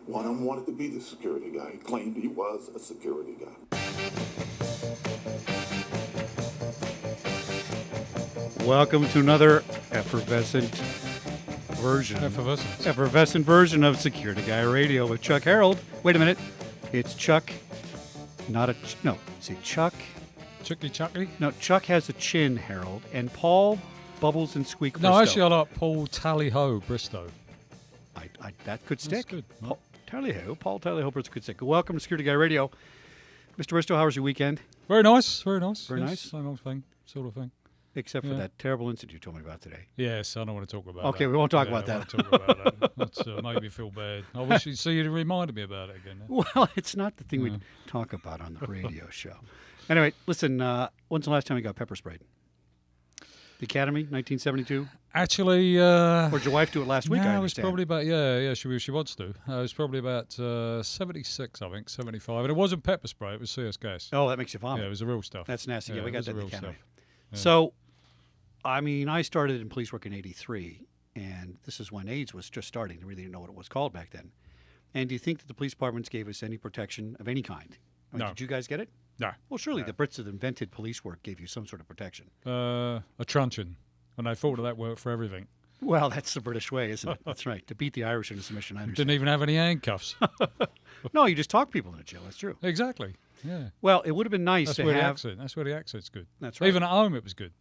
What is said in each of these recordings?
One of them wanted to be the security guy. He claimed he was a security guy. Welcome to another effervescent version of Security Guy Radio with Chuck Harold. Wait a minute. It's Chuck, not a... No, see, Chuck... Chucky? No, Chuck has a chin, Harold, and Paul Bubbles and Squeak No, Bristow. actually, I like Paul Tally-Ho Bristow. That could stick. That's good. Paul Tally-Ho Bristow could stick. Welcome to Security Guy Radio. Mr. Bristow, how was your weekend? Very nice. Very nice. Very nice? Same old thing, sort of thing. Except for that terrible incident you told me about today. Yes, I don't want to talk about that. Okay, we won't talk about that. I won't talk about that. That's made me feel bad. I wish you'd see you reminded me about it again. Well, it's not the thing we talk about on the radio show. Anyway, listen, when's the last time you got pepper sprayed? The Academy, 1972? Actually... or did your wife do it last week, I it was understand? probably about, she wants to. It was probably about 76, I think, 75. And it wasn't pepper spray, it was CS gas. Oh, that makes you vomit. Yeah, it was the real stuff. That's nasty. Yeah, we got that in the Academy. Yeah. So, I mean, I started in police work in 83, and this is when AIDS was just starting. I really didn't know what it was called back then. And do you think that the police departments gave us any protection of any kind? I mean, No. Did you guys get it? No. Well, surely the Brits that invented police work gave you some sort of protection. A truncheon. And I thought of that worked for everything. Well, that's the British way, isn't it? That's right. To beat the Irish into submission, I understand. Didn't even have any handcuffs. No, you just talk people into jail. That's true. Exactly. Yeah. Well, it would have been nice That's to where have... That's where the accent's good. That's right. Even at home, it was good.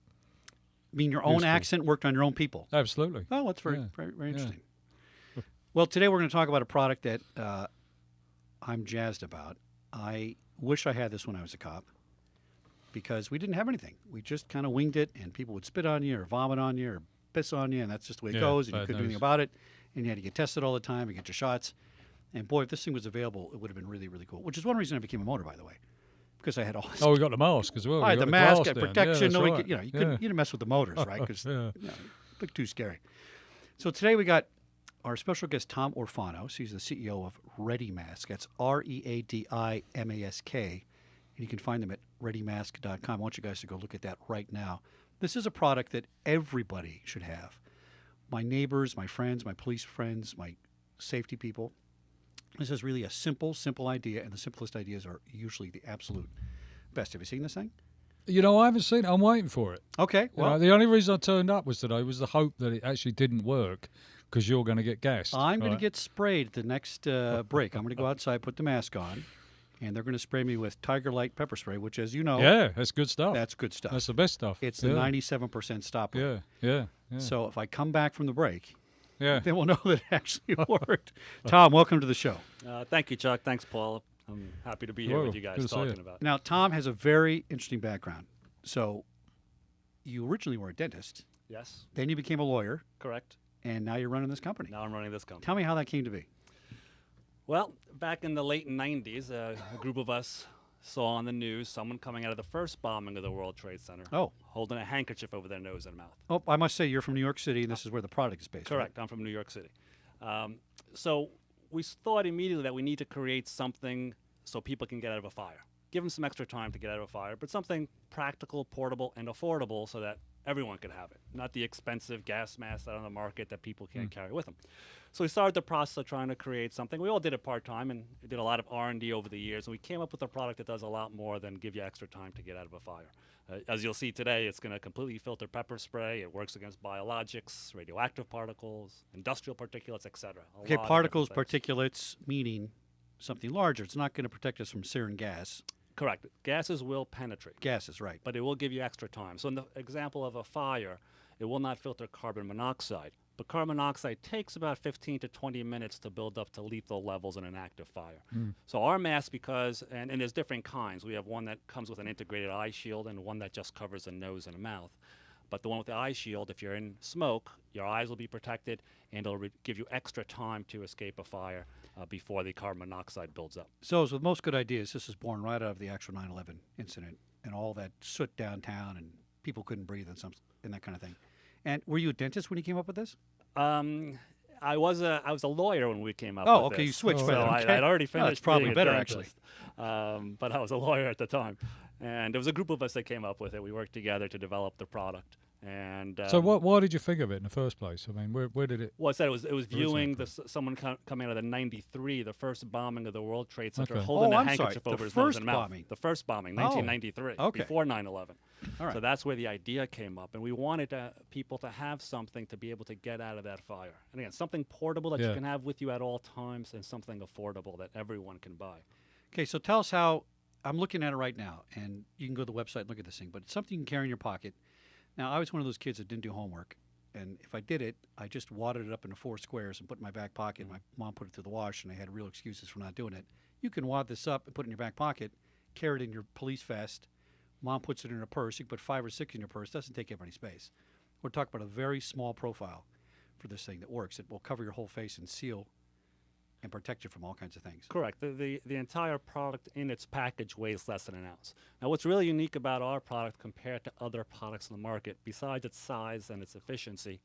I mean, your own Useful. accent worked on your own people. Absolutely. Oh, that's very, Yeah. very, very interesting. Well, today we're going to talk about a product that I'm jazzed about. I wish I had this when I was a cop because we didn't have anything. We just kind of winged it, and people would spit on you or vomit on you or piss on you, and that's just the way it goes, and you couldn't do anything about it, and you had to get tested all the time and get your shots. And boy, if this thing was available, it would have been really, really cool, which is one reason I became a motor, by the way, because I had all this. Oh, we got the mask as well. I had the mask, glass down. protection. Yeah, Nobody right. could, you couldn't, you didn't mess with the motors, right? Because Yeah. it looked too scary. So today we got our special guest, Tom Orfanos. He's the CEO of ReadiMask. That's ReadiMask. And you can find them at ReadiMask.com. I want you guys to go look at that right now. This is a product that everybody should have. My neighbors, my friends, my police friends, my safety people. This is really a simple idea, and the simplest ideas are usually the absolute best. Have you seen this thing? You know, I haven't seen it. I'm waiting for it. Okay. Well, the only reason I turned up was today was the hope that it actually didn't work because you're going to get gassed. I'm going to get sprayed at the next break. I'm going to go outside, put the mask on, and they're going to spray me with Tiger Light pepper spray, which, as you know, Yeah, that's good stuff. that's good stuff. That's the best stuff. It's the 97% stop rate. Yeah. So if I come back from the break, Yeah. then we'll know that it actually worked. Tom, welcome to the show. Thank you, Chuck. Thanks, Paul. I'm happy to be here Whoa, with you guys good to see talking you. about it. Now, Tom has a very interesting background. So you originally were a dentist, Yes, then you became a lawyer, correct. and now you're running this company. Now I'm running this company. Tell me how that came to be. Well, back in the late 90s, a group of us saw on the news someone coming out of the first bombing of the World Trade Center holding a handkerchief over their nose and mouth. Oh, I must say, you're from New York City, and this is where the product is based. Correct. I'm from New York City. So we thought immediately that we need to create something so people can get out of a fire. Give them some extra time to get out of a fire, but something practical, portable, and affordable so that everyone could have it. Not the expensive gas masks out on the market that people can't carry with them. So we started the process of trying to create something. We all did it part-time and did a lot of R&D over the years, and we came up with a product that does a lot more than give you extra time to get out of a fire. As you'll see today, it's going to completely filter pepper spray. It works against biologics, radioactive particles, industrial particulates, etc. Okay, particles, particulates, meaning something larger. It's not going to protect us from sarin gas. Correct. Gases will penetrate. Gases, right. But it will give you extra time. So in the example of a fire, it will not filter carbon monoxide. But carbon monoxide takes about 15 to 20 minutes to build up to lethal levels in an active fire. So our mask, and there's different kinds. We have one that comes with an integrated eye shield and one that just covers the nose and the mouth. But the one with the eye shield, if you're in smoke, your eyes will be protected, and it'll give you extra time to escape a fire before the carbon monoxide builds up. So as with most good ideas, this is born right out of the actual 9/11 incident and all that soot downtown and people couldn't breathe and that kind of thing. And were you a dentist when you came up with this? I was a lawyer when we came up Oh, with okay, this. you switched. So okay. I'd already No, finished that's probably being a better, dentist. But I was a lawyer at the time. And there was a group of us that came up with it. We worked together to develop the product. And So why did you think of it in the first place? I mean, where did it? Well, I said it was viewing from? someone coming out of the '93, the first bombing of the World Trade Center, Okay. holding Oh, a I'm sorry, handkerchief the over his nose first and mouth. bombing. The first bombing, Oh, 1993, okay. before 9/11. All right. So that's where the idea came up, and we wanted people to have something to be able to get out of that fire. And again, something portable that you Yeah. can have with you at all times, and something affordable that everyone can buy. Okay, so tell us how. I'm looking at it right now, and you can go to the website and look at this thing, but it's something you can carry in your pocket. Now, I was one of those kids that didn't do homework, and if I did it, I just wadded it up into 4 squares and put it in my back pocket. My mom put it through the wash, and I had real excuses for not doing it. You can wad this up and put it in your back pocket, carry it in your police vest. Mom puts it in her purse. You can put 5 or 6 in your purse. Doesn't take up any space. We're talking about a very small profile for this thing that works. It will cover your whole face and seal and protect you from all kinds of things. Correct. The entire product in its package weighs less than an ounce. Now, what's really unique about our product compared to other products in the market, besides its size and its efficiency,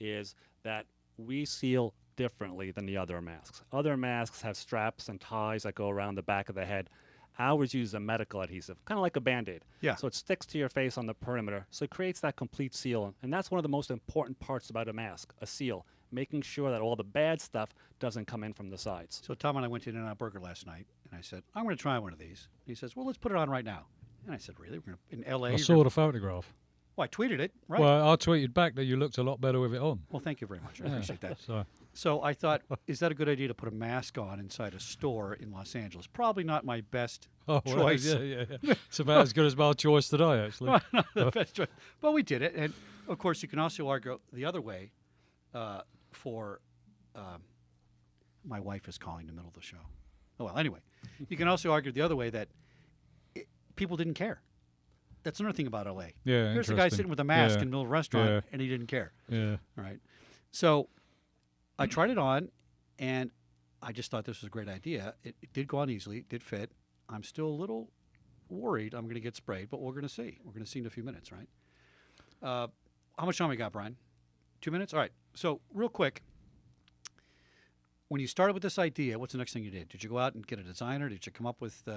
is that we seal differently than the other masks. Other masks have straps and ties that go around the back of the head. Ours use a medical adhesive, kind of like a Band-Aid. Yeah. So it sticks to your face on the perimeter. So it creates that complete seal. And that's one of the most important parts about a mask, a seal, making sure that all the bad stuff doesn't come in from the sides. So Tom and I went to In-N-Out Burger last night, and I said, I'm going to try one of these. He says, well, let's put it on right now. And I said, really? We're gonna, in L.A.? I you're saw gonna-" the photograph. Well, I tweeted it, right? Well, I tweeted back that you looked a lot better with it on. Well, thank you very much. I Yeah. appreciate that. So So I thought, is that a good idea to put a mask on inside a store in Los Angeles? Probably not my best choice. yeah. It's about as good as my choice today, actually. Not the best choice. But we did it. And, of course, you can also argue the other way for my wife is calling in the middle of the show. Oh, well, anyway. You can also argue the other way that people didn't care. That's another thing about L.A. Yeah, Here's a guy interesting. sitting with a mask Yeah. in the middle of a restaurant, Yeah. and he didn't care. Yeah. All right. So I tried it on, and I just thought this was a great idea. It did go on easily. It did fit. I'm still a little worried I'm going to get sprayed, but we're going to see. We're going to see in a few minutes, right? How much time we got, Brian? 2 minutes? All right. So real quick, when you started with this idea, what's the next thing you did? Did you go out and get a designer? Did you come up with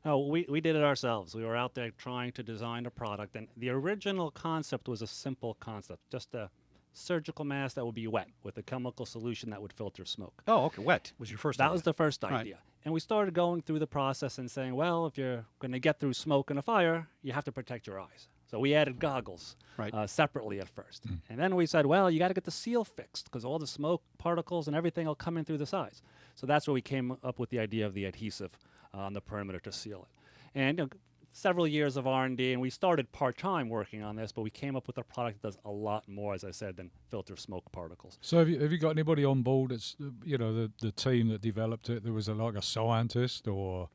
No, we did it ourselves. We were out there trying to design a product, and the original concept was a simple concept, just a surgical mask that would be wet with a chemical solution that would filter smoke. Oh, okay, wet was your first That idea. was the first Right. idea. And we started going through the process and saying, well, if you're going to get through smoke and a fire, you have to protect your eyes. So we added goggles Right. separately at first. And then we said, well, you got to get the seal fixed because all the smoke particles and everything will come in through the sides. So that's where we came up with the idea of the adhesive on the perimeter to seal it. And several years of R&D, and we started part-time working on this, but we came up with a product that does a lot more, as I said, than filter smoke particles. So have you got anybody on board that's, the team that developed it? There was like a scientist or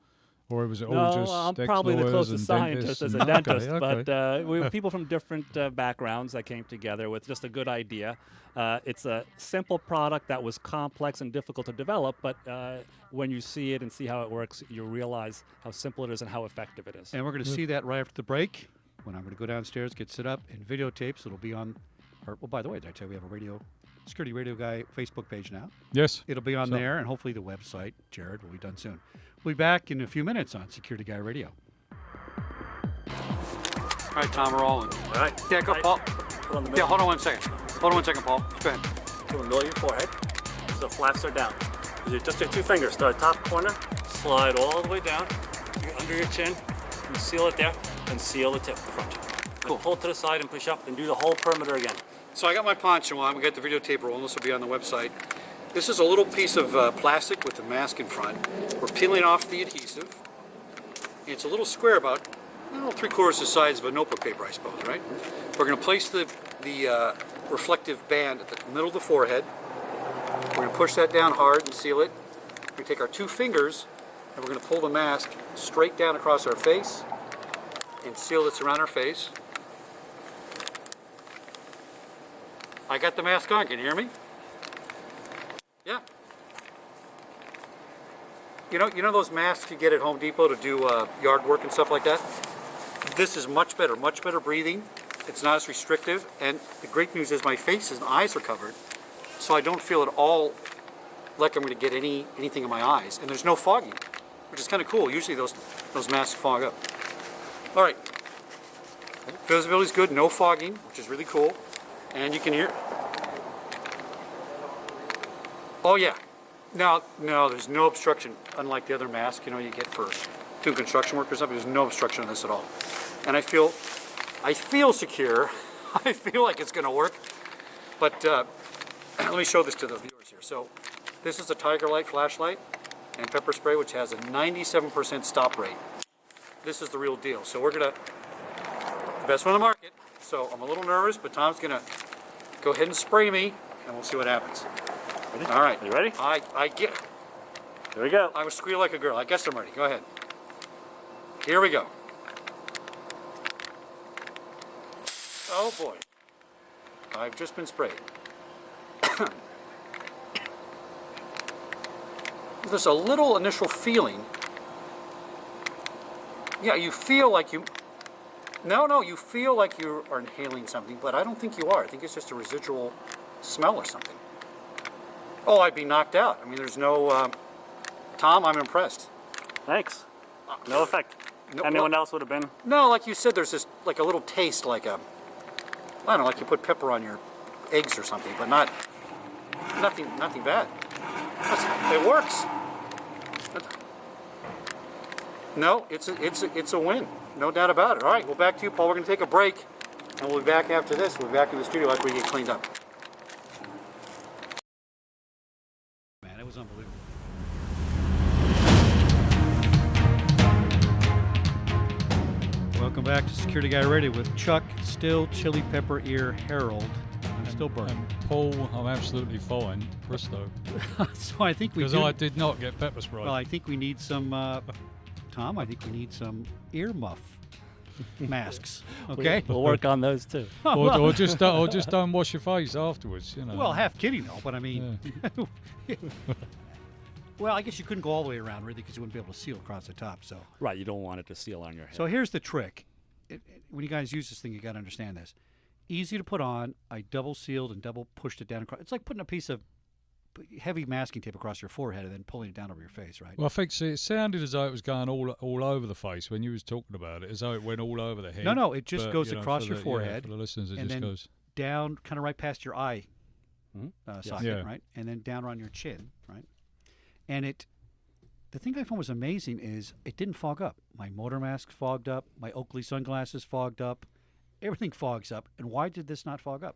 was it all just I'm probably the ex-lawyers closest and scientist dentists as a and- dentist, Okay. but we were people from different backgrounds that came together with just a good idea. It's a simple product that was complex and difficult to develop, but when you see it and see how it works, you realize how simple it is and how effective it is. And we're going to see that right after the break when I'm going to go downstairs, get set up, and videotapes. It'll be on our, well, by the way, did I tell you we have a security radio guy Facebook page now? Yes. It'll be on So- there, and hopefully the website, Jared, will be done soon. We'll be back in a few minutes on Security Guy Radio. All right, Tom, we're rolling. All right. Yeah, go, Paul. Put on the Yeah, hold on 1 second. Hold on 1 second, Paul. Go ahead. to the middle of your forehead, so the flaps are down. Just your 2 fingers, start top corner, slide all the way down, under your chin, and seal it there, and seal the tip, the front. Cool. And pull to the side and push up, and do the whole perimeter again. So I got my poncho on. We got the videotape rolling. This will be on the website. This is a little piece of plastic with the mask in front. We're peeling off the adhesive. It's a little square, about 3/4 the size of a notebook paper, I suppose, right? We're going to place the reflective band at the middle of the forehead. We're going to push that down hard and seal it. We're going to take our 2 fingers and we're going to pull the mask straight down across our face and seal this around our face. I got the mask on. Can you hear me? Yeah. You know those masks you get at Home Depot to do yard work and stuff like that? This is much better breathing. It's not as restrictive, and the great news is my face and eyes are covered, so I don't feel at all like I'm going to get anything in my eyes, and there's no fogging, which is kind of cool. Usually those masks fog up. All right, Visibility's good, no fogging, which is really cool. And you can hear. Oh yeah. No, there's no obstruction, unlike the other mask, you get for doing construction work or something. There's no obstruction on this at all. And I feel secure. I feel like it's gonna work. But let me show this to the viewers here. So this is a Tiger Light flashlight and pepper spray, which has a 97% stop rate. This is the real deal. So we're gonna, best one on the market. So I'm a little nervous, but Tom's gonna go ahead and spray me, and we'll see what happens. Ready? All right. You ready? I get. Here we go. I would squeal like a girl. I guess I'm ready. Go ahead. Here we go. Oh boy. I've just been sprayed. There's a little initial feeling. Yeah, you feel like you... No, you feel like you are inhaling something, but I don't think you are. I think it's just a residual smell or something. Oh, I'd be knocked out. I mean, there's no... Tom, I'm impressed. Thanks. No effect. No, Anyone well, else would have been? No, like you said, there's this, like a little taste, like a... I don't know, like you put pepper on your eggs or something, but nothing bad. It works. No, it's a win. No doubt about it. All right, well, back to you, Paul. We're going to take a break, and we'll be back after this. We'll be back in the studio after we get cleaned up. Man, it was unbelievable. Welcome back to Security Guy Radio with Chuck, still chili pepper ear Harold. I'm still burning. And Paul, I'm absolutely fine. Presto. So I think we Because I did not get pepper spray. Well, I think we need some, Tom, I think we need some ear muff masks, okay? We'll work on those too. or just don't wash your face afterwards, Well, half kidding though, but I mean, well, I guess you couldn't go all the way around really because you wouldn't be able to seal across the top. So Right, you don't want it to seal on your head. So here's the trick. When you guys use this thing, you got to understand this. Easy to put on. I double sealed and double pushed it down across. It's like putting a piece of heavy masking tape across your forehead and then pulling it down over your face, right? Well, I think it sounded as though it was going all over the face when you was talking about it, as though it went all over the head. No, it just But, goes across your for forehead. for the listeners, it and just then goes down, kind of right past your eye socket, Yeah. right? And then down around your chin, right? And the thing I found was amazing is it didn't fog up. My motor mask fogged up. My Oakley sunglasses fogged up. Everything fogs up. And why did this not fog up?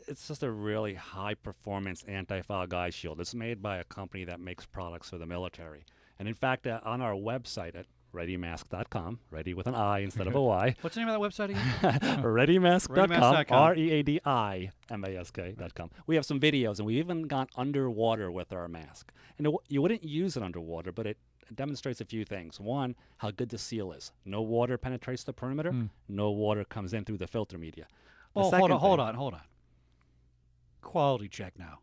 It's just a really high-performance anti-fog eye shield. It's made by a company that makes products for the military. And in fact, on our website at ReadiMask.com, ready with an I instead of a Y. What's the name of that website again? ReadiMask.com, ReadiMask.com. ReadiMask.com. We have some videos, and we even gone underwater with our mask. And you wouldn't use it underwater, but it demonstrates a few things. One, how good the seal is. No water penetrates the perimeter. No water comes in through the filter media. Oh, hold on. Quality check now.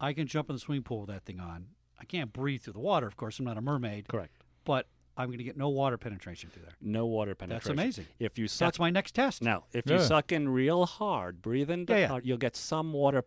I can jump in the swimming pool with that thing on. I can't breathe through the water, of course. I'm not a mermaid. Correct. But I'm going to get no water penetration through there. No water penetration. That's amazing. If you suck, That's my next test. now, if you suck in real hard, breathe in hard, you'll get some water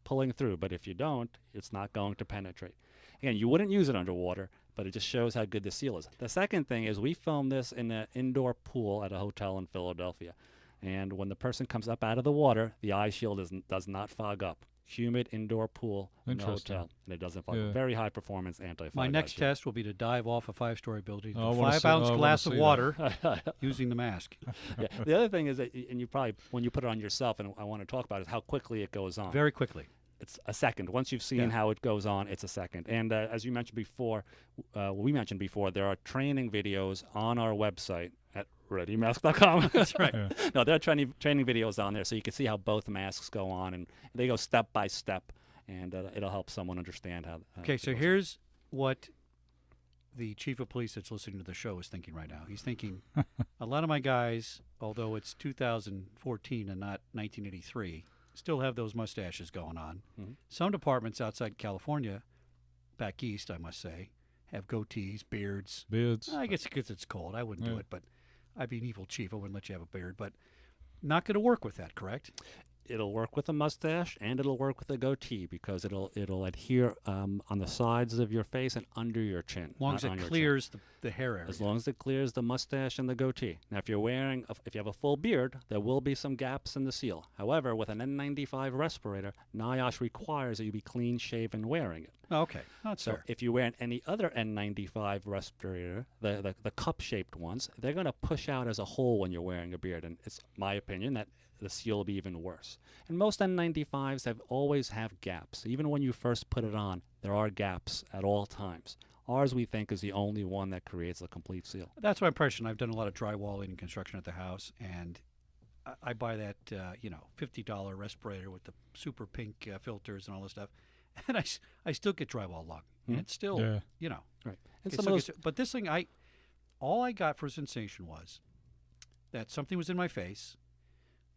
pulling through. But if you don't, it's not going to penetrate. Again, you wouldn't use it underwater, but it just shows how good the seal is. The second thing is we filmed this in an indoor pool at a hotel in Philadelphia. And when the person comes up out of the water, the eye shield does not fog up. Humid indoor pool in the hotel, and it doesn't fog up. Very high performance anti-fog. My next test will be to dive off a 5-story building, I with a wanna 5-ounce see glass of that. water using the mask. Yeah. The other thing is that, and you probably, when you put it on yourself, and I want to talk about it, is how quickly it goes on. Very quickly. It's a second. Once you've seen how it goes on, it's a second. And as you mentioned before, we mentioned before, there are training videos on our website at ReadiMask.com. That's right. No, there are training videos on there, so you can see how both masks go on, and they go step by step, and it'll help someone understand how. Okay, so here's what the chief of police that's listening to the show is thinking right now. He's thinking, a lot of my guys, although it's 2014 and not 1983, still have those mustaches going on. Some departments outside California, back east, I must say, have goatees, beards. I guess because it's cold. I wouldn't do it, but I'd be an evil chief. I wouldn't let you have a beard. But not going to work with that, correct? It'll work with a mustache and it'll work with a goatee because it'll adhere on the sides of your face and under your chin. As long as not on it your clears the hair area. As long as it clears the mustache and the goatee. Now, if you're wearing, if you have a full beard, there will be some gaps in the seal. However, with an N95 respirator, NIOSH requires that you be clean shaven wearing it. Oh, okay, that's So fair. if you wear any other N95 respirator, the cup-shaped ones, they're going to push out as a whole when you're wearing a beard. And it's my opinion that the seal will be even worse. And most N95s always have gaps. Even when you first put it on, there are gaps at all times. Ours, we think, is the only one that creates a complete seal. That's my impression. I've done a lot of drywalling and construction at the house, and I buy that $50 respirator with the super pink filters and all this stuff, and I still get drywall lung, and it's still Yeah. Right. And it some still of those, gets- but this thing, all I got for sensation was that something was in my face,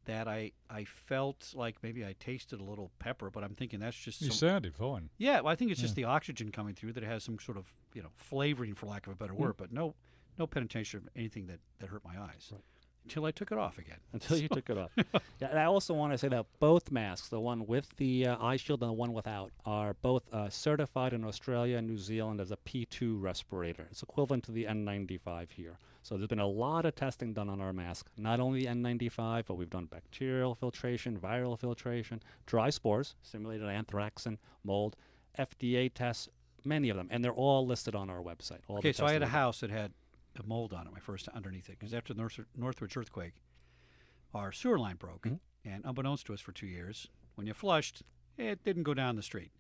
that I felt like maybe I tasted a little pepper, but I'm thinking that's just You some, sounded fine. yeah, well, I think it's just the oxygen coming through that it has some sort of flavoring, for lack of a better word, but no penetration of anything that hurt my eyes Right. until I took it off again. until you took it off. Yeah, and I also want to say that both masks, the one with the eye shield and the one without, are both certified in Australia and New Zealand as a P2 respirator. It's equivalent to the N95 here. So there's been a lot of testing done on our mask, not only the N95, but we've done bacterial filtration, viral filtration, dry spores, simulated anthrax and mold, FDA tests, many of them, and they're all listed on our website. All the Okay, so I tests had that a we house that had a mold on it, my first underneath it, because after the Northridge earthquake, our sewer line broke, and unbeknownst to us for 2 years, when you flushed, it didn't go down the street.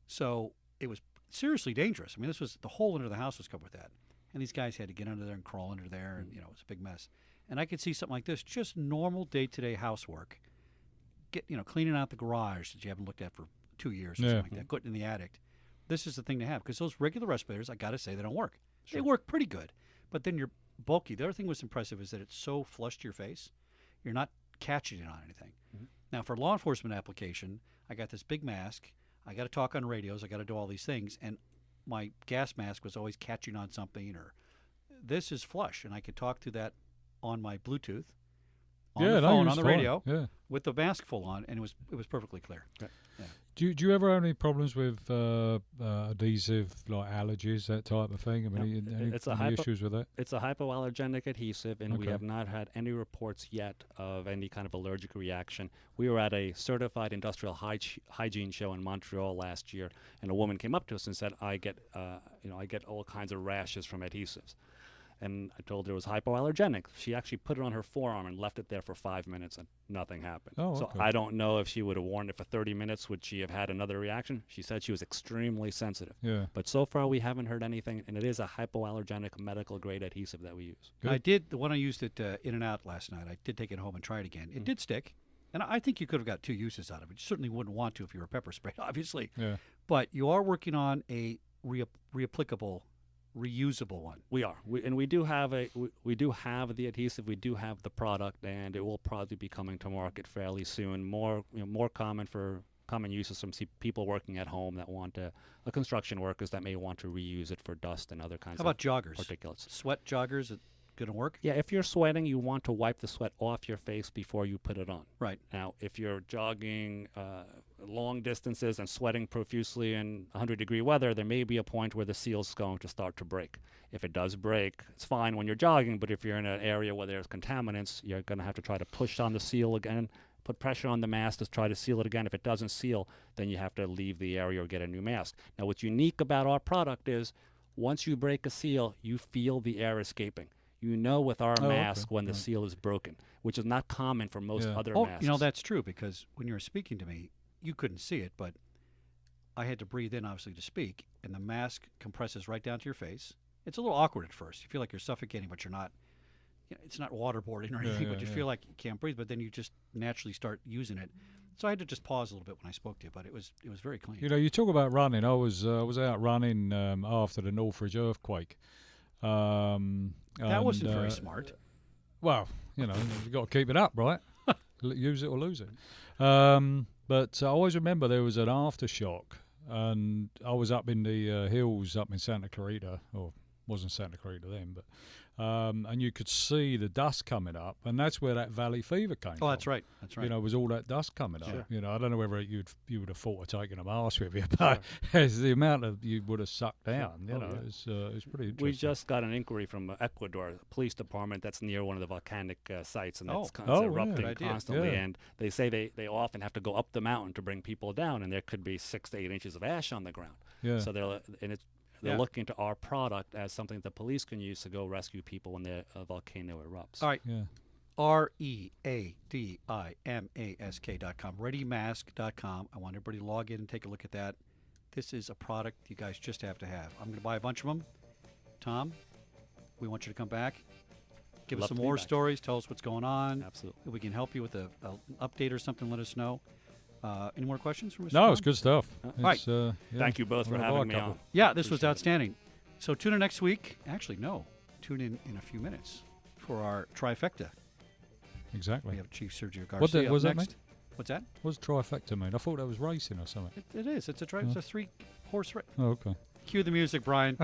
So it was seriously dangerous. I mean, the whole under the house was covered with that. And these guys had to get under there and crawl under there, and, it was a big mess. And I could see something like this, just normal day-to-day housework, cleaning out the garage that you haven't looked at for 2 years or Yeah. something like that, putting in the attic. This is the thing to have, because those regular respirators, I got to say, they don't work. They work pretty good, but then you're bulky. The other thing was impressive is that it's so flush to your face, you're not catching it on anything. Now, for law enforcement application, I got this big mask. I got to talk on radios. I got to do all these things, and my gas mask was always catching on something. Or this is flush, and I could talk to that on my Bluetooth, on the phone, on the radio, with the mask full on, and it was perfectly clear. Okay. Yeah. Do you ever have any problems with adhesive, like allergies, that type of thing? I mean, any issues with that? It's a hypoallergenic adhesive, and we Okay. have not had any reports yet of any kind of allergic reaction. We were at a certified industrial hygiene show in Montreal last year, and a woman came up to us and said, "I get all kinds of rashes from adhesives." And I told her it was hypoallergenic. She actually put it on her forearm and left it there for 5 minutes, and nothing happened. Oh, So okay. I don't know if she would have worn it for 30 minutes. Would she have had another reaction? She said she was extremely sensitive. Yeah. But so far, we haven't heard anything, and it is a hypoallergenic medical-grade adhesive that we use. Good. I did, the one I used at In and Out last night, I did take it home and try it again. It did stick, and I think you could have got 2 uses out of it. You certainly wouldn't want to if you were pepper sprayed, obviously. Yeah. But you are working on a reapplicable, reusable one. We are, we do have we do have the adhesive, we do have the product, and it will probably be coming to market fairly soon. More common uses from people working at home that want construction workers that may want to reuse it for dust and other kinds How about of joggers? particulates. Sweat joggers, going to work? Yeah, if you're sweating, you want to wipe the sweat off your face before you put it on. Right. Now, if you're jogging long distances and sweating profusely in 100-degree weather, there may be a point where the seal's going to start to break. If it does break, it's fine when you're jogging, but if you're in an area where there's contaminants, you're going to have to try to push on the seal again, put pressure on the mask to try to seal it again. If it doesn't seal, then you have to leave the area or get a new mask. Now, what's unique about our product is once you break a seal, you feel the air escaping. You know with our mask when the seal is broken, which is not common for most other masks. That's true, because when you were speaking to me, you couldn't see it, but I had to breathe in, obviously, to speak, and the mask compresses right down to your face. It's a little awkward at first. You feel like you're suffocating, but you're not. It's not waterboarding or anything, but you feel like you can't breathe, but then you just naturally start using it. So I had to just pause a little bit when I spoke to you, but it was very clean. You talk about running. I was out running after the Northridge earthquake. That wasn't very smart. Well, you've got to keep it up, right? Use it or lose it. But I always remember there was an aftershock, and I was up in the hills up in Santa Clarita, or wasn't Santa Clarita then, but and you could see the dust coming up, and that's where that valley fever came from. Oh, that's right. That's right. You know, it was all that dust coming Sure. up. You know, I don't know whether you would have thought of taking a mask with you, but the amount of you would have sucked down. You know, it's pretty interesting. We just got an inquiry from Ecuador police department that's near one of the volcanic sites, and Oh. it's Oh, yeah. erupting Good idea. constantly. Yeah. And they say they often have to go up the mountain to bring people down, and there could be 6 to 8 inches of ash on the ground. Yeah. So they're Yeah. looking to our product as something that the police can use to go rescue people when the volcano erupts. All right. Yeah. ReadiMask.com. ReadiMask.com. I want everybody to log in and take a look at that. This is a product you guys just have to have. I'm going to buy a bunch of them. Tom, we want you to come back. Give us Love some to be more back. stories. Tell us what's going on. Absolutely. If we can help you with an update or something, let us know. Any more questions from Mr. No, Tom? it's good stuff. Right. It's, yeah. Thank you both for I'll buy a having me couple. on. Yeah, this was Appreciate it. outstanding. So tune in next week. Actually, no. Tune in a few minutes for our trifecta. Exactly. We have Chief Sergio Garcia What up was that, next. mate? What's that? What does trifecta mean? I thought that was racing or something. It is. It's a it's a 3-horse race. Oh, okay. Cue the music, Brian.